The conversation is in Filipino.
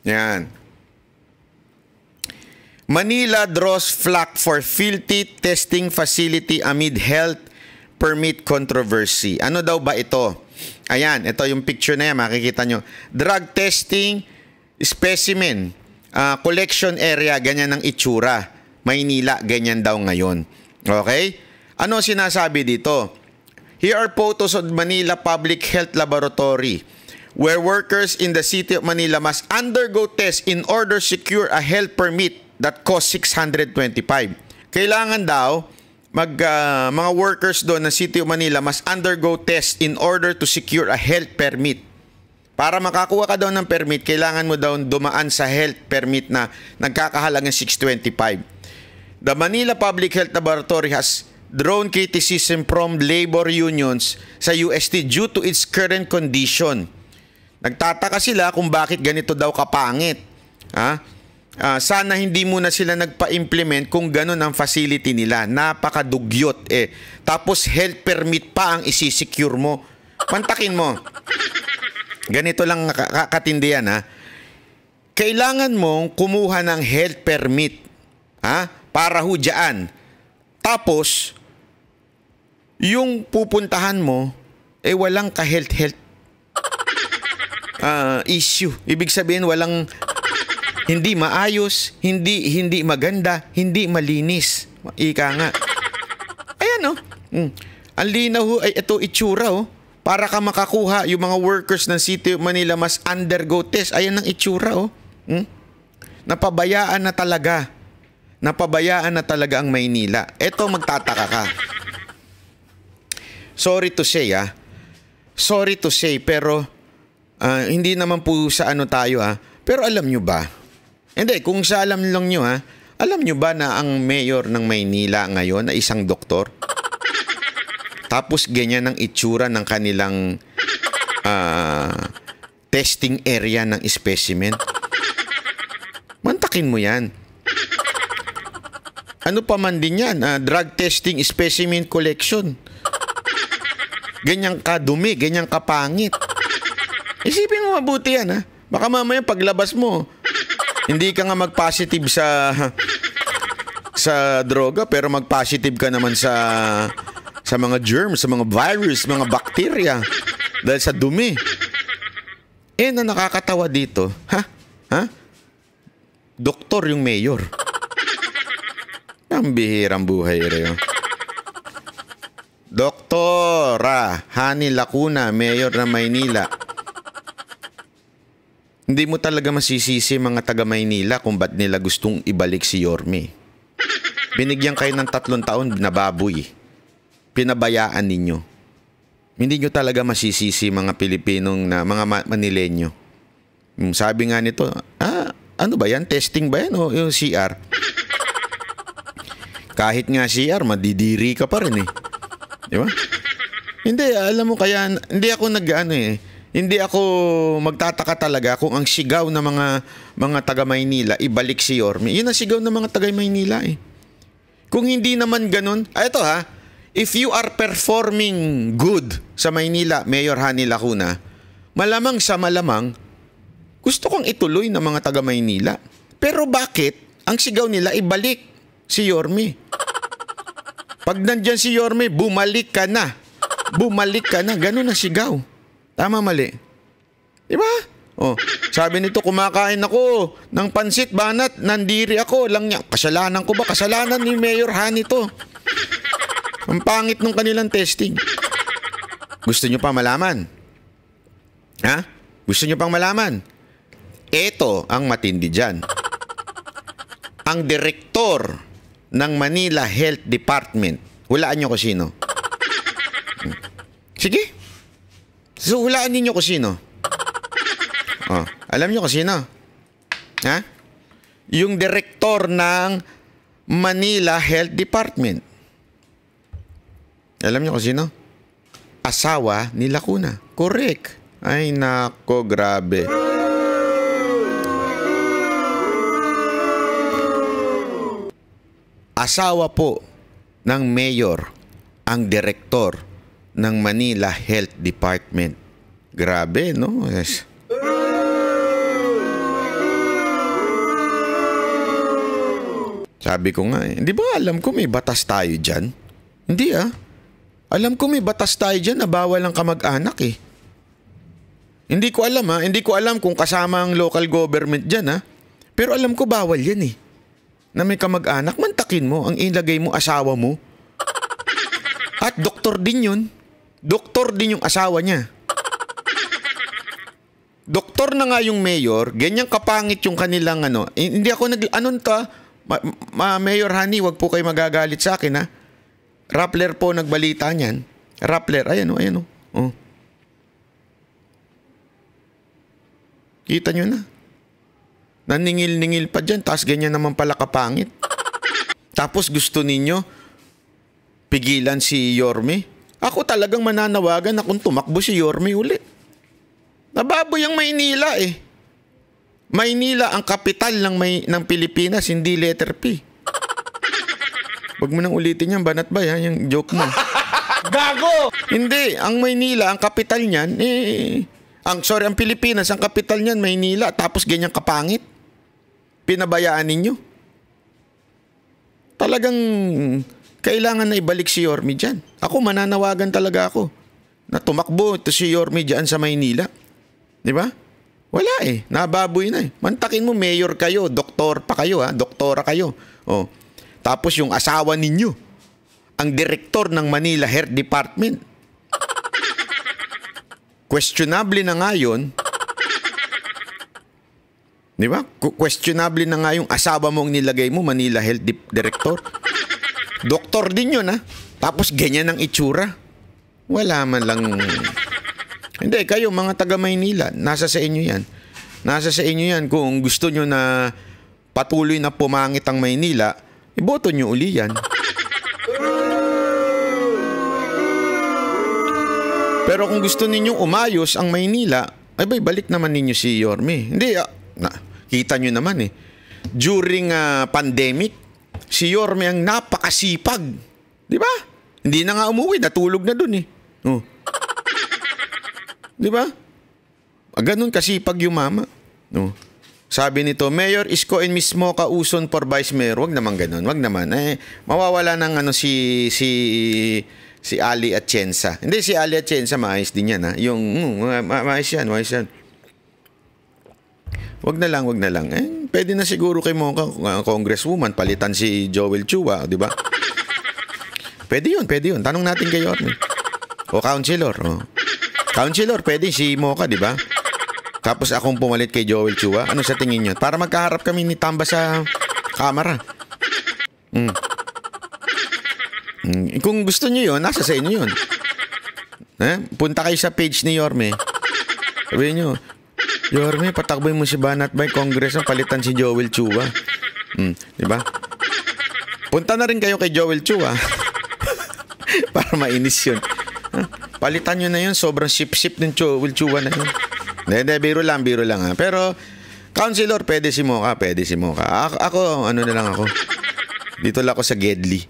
Yan. Manila draws flack for filthy testing facility amid health permit controversy. Ano daw ba ito? Ayan, ito yung picture na yan, makikita nyo. Drug testing specimen, collection area, ganyan ang itsura. Maynila, ganyan daw ngayon. Okay? Ano sinasabi dito? Here are photos of Manila Public Health Laboratory where workers in the city of Manila must undergo tests in order to secure a health permit that costs 625. Kailangan daw mga workers doon ng City of Manila must undergo tests in order to secure a health permit. Para makakuha ka daw ng permit, kailangan mo daw dumaan sa health permit na nagkakahalagang 625. The Manila Public Health Laboratory has drawn criticism from labor unions sa UST due to its current condition. Nagtataka sila kung bakit ganito daw kapangit. Sana hindi muna sila nagpa-implement kung ganun ang facility nila. Napakadugyot eh. Tapos health permit pa ang isi-secure mo. Pantakin mo. Ganito lang katindi yan, ha. Kailangan mong kumuha ng health permit, para ho dyan. Tapos, yung pupuntahan mo, walang ka-health issue. Ibig sabihin, walang hindi maayos, hindi maganda, hindi malinis. Ika nga. Ayan, Ang linaw ho, ay ito itsura, Para ka makakuha, yung mga workers ng City of Manila must undergo test. Ayan ang itsura, Napabayaan na talaga. Napabayaan na talaga ang Maynila. Ito, magtataka ka. Sorry to say, Sorry to say, pero hindi naman po sa ano tayo, Pero alam nyo ba? Hindi, kung sa alam lang nyo, alam nyo ba na ang mayor ng Maynila ngayon ay isang doktor? Tapos ganyan ang itsura ng kanilang testing area ng specimen. Mantakin mo yan. Ano pa man din yan? Drug testing specimen collection. Ganyang kadumi, ganyang kapangit. Isipin mo mabuti yan, Baka mamaya paglabas mo, hindi ka nga mag-positive sa droga, pero mag-positive ka naman sa mga germs, sa mga virus, mga bacteria dahil sa dumi. Na nakakatawa dito, doktor yung mayor. Ang bihirang buhay rin. Doktora Hani Lacuna, mayor ng Maynila. Hindi mo talaga masisisi mga taga Maynila kung ba't nila gustong ibalik si Yorme. Binigyan kayo ng 3 taon na baboy. Pinabayaan ninyo. Hindi nyo talaga masisisi mga Pilipinong na mga Manilenyo. Sabi nga nito, ano ba yan? Testing ba yan o yung CR? Kahit nga CR, madidiri ka pa rin eh. Di ba? Hindi, alam mo kaya, hindi ako hindi ako magtataka talaga kung ang sigaw ng mga taga Maynila, ibalik si Yorme. Yun ang sigaw ng mga taga Maynila eh. Kung hindi naman ganun, ito if you are performing good sa Maynila, Mayor Hani Lacuna, malamang sa malamang, gusto kong ituloy ng mga taga Maynila. Pero bakit ang sigaw nila ibalik si Yorme? Pag nandyan si Yorme, bumalik ka na. Bumalik ka na. Ganun ang sigaw. Tama, mali? Diba? Sabi nito, kumakain ako ng pansit, banat, nandiri ako. Kasalanan ko ba? Kasalanan ni Mayor Hani to. Ang pangit nung kanilang testing. Gusto nyo pa malaman? Gusto nyo pang malaman? Ito ang matindi dyan. Ang direktor ng Manila Health Department. Hulaan nyo ko sino. Sige. So, hulaan ninyo ko sino. Alam nyo ko sino? Yung direktor ng Manila Health Department. Alam nyo ko sino? Asawa ni Lacuna. Correct. Ay, nako, grabe. Asawa po ng mayor ang direktor ng Manila Health Department. Grabe, no? Yes. Sabi ko nga eh, di ba alam ko may batas tayo dyan? Hindi Alam ko may batas tayo dyan na bawal ang kamag-anak eh. Hindi ko alam hindi ko alam kung kasama ang local government dyan Pero alam ko bawal yan eh. Na may kamag-anak, mantakin mo, ang ilagay mo asawa mo. At doktor din yun. Doktor din yung asawa niya. Doktor na nga yung mayor, ganyang kapangit yung kanilang hindi ako Mayor Honey, wag po kayo magagalit sa akin Rappler po nagbalita niyan. Rappler, ayan o. Kita nyo na. Naningil-ningil pa dyan, tapos ganyan naman pala kapangit. Tapos gusto ninyo pigilan si Yorme? Ako talagang mananawagan na kung tumakbo si Yorme ulit. Nababoy ang Maynila eh. Maynila ang kapital ng Pilipinas, hindi letter P. Huwag mo nang ulitin yan, banat ba yung joke mo? Gago! Hindi, ang Maynila, ang kapital niyan, ang Pilipinas, ang kapital niyan, Maynila, tapos ganyang kapangit. Pinabayaan ninyo. Talagang kailangan na ibalik si Yorme dyan. Ako, mananawagan talaga ako na tumakbo ito si Yorme dyan sa Maynila. Di ba? Wala eh. Nababoy na eh. Mantakin mo, mayor kayo, doktor pa kayo doktora kayo. Tapos yung asawa ninyo, ang direktor ng Manila Health Department. Questionable na nga yun. Di ba? Questionable na nga yung asawa mong nilagay mo, Manila Health Director. Doktor din yun Tapos ganyan ang itsura. Wala man lang. Hindi, kayo mga taga Maynila, nasa sa inyo yan. Nasa sa inyo yan kung gusto nyo na patuloy na pumangit ang Maynila, iboto nyo uli yan. Pero kung gusto ninyong umayos ang Maynila, balik naman ninyo si Yorme. Hindi, kita nyo naman eh. During pandemic, si Yorme ang napakasipag. Di ba? Hindi na nga umuwi, natulog na dun eh. Di ba? Ganun kasipag yung mama. Sabi nito, Mayor Isko and Miss Mocha Uson for Vice Mayor. Wag naman ganun, wag naman. Mawawala ng si Ali Atienza. Hindi, si Ali Atienza, maayos din yan maayos yan, maayos yan. Wag na lang. Pwede na siguro kay Mocha, congresswoman, palitan si Joel Chua, di ba? Pwede yun. Tanong natin kay Yorme. O councilor, Councilor, pwede si Mocha, di ba? Tapos akong pumalit kay Joel Chua. Ano sa tingin nyo? Para magkaharap kami ni Tamba sa kamera. Kung gusto nyo yun, nasa sa inyo yun. Punta kayo sa page ni Yorme. Sabihin nyo, Yorme, patakboy mo si Banat by Congress ang palitan si Joel Chua. Di ba? Punta na rin kayo kay Joel Chua. Para mainis yun. Palitan nyo na yun. Sobrang sip-sip ng Joel Chua na yun. Hindi, biro lang Pero, councilor, pwede si Mocha. Ako, na lang ako. Dito lang ako sa Gedli.